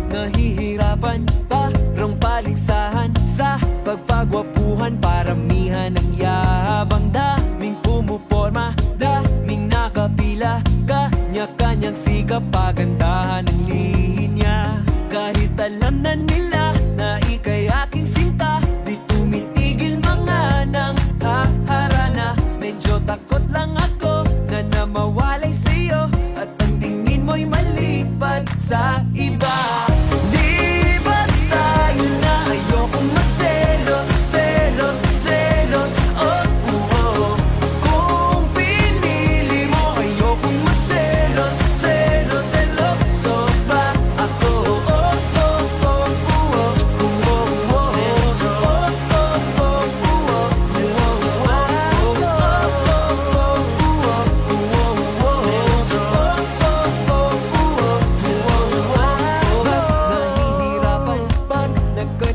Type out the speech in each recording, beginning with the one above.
Nahihirapan, parang paligsahan sa pagpagwapuhan, paramihan ng yabang. Daming pumuporma, daming nakapila, kanya-kanyang sikap, pagandahan ng linya. Kahit alam na nila na ika'y aking sinta, di tumitigil mga nang haharana. Medyo takot lang ako na namawalay sa'yo, at ang tingin mo'y malipad sa iba. Di ba tayo na ayokong magselos, selos, selos, oh, oh. Kung pinili mo ayokong magselos, selos, seloso ba ako? Oh, oh, oh, oh, oh, oh, oh, oh,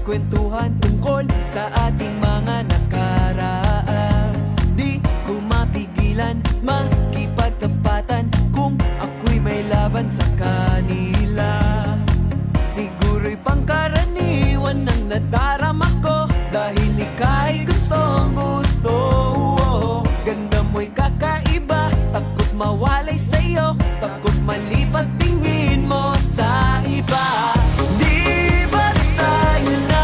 kwentuhan tungkol sa ating mga nakaraan. Di ko mapigilan makipagtapatan kung ako'y may laban sa kanila. Siguro'y pangkaraniwan ng nadarama ko, dahil ika'y gustong gusto. Ganda mo'y kakaiba, takot mawalay sa'yo, takot malipat tingin mo sa iba.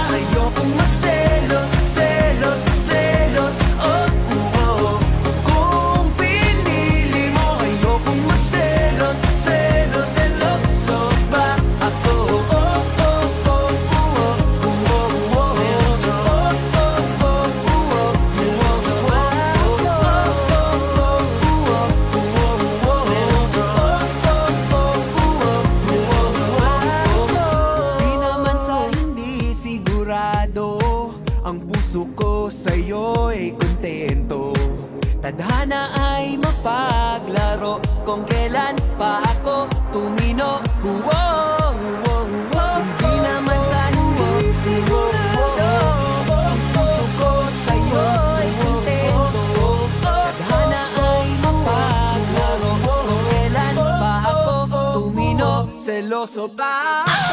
Ayokong magselos, selos, selos, oh, oh. Kung pinili mo ayokong magselos, selos, seloso ba ako? Oh, oh, oh, oh, oh, oh, oh, di naman sa hindi sigurado, ang puso ko sa'yo'y kontento. Tadhana ay mapaglaro kung kailan pa ako tumino. Hindi naman sa hindi sigurado, ang puso ko sa'yo'y kontento. Tadhana ay mapaglaro kung kailan pa ako tumino. Seloso ba ako?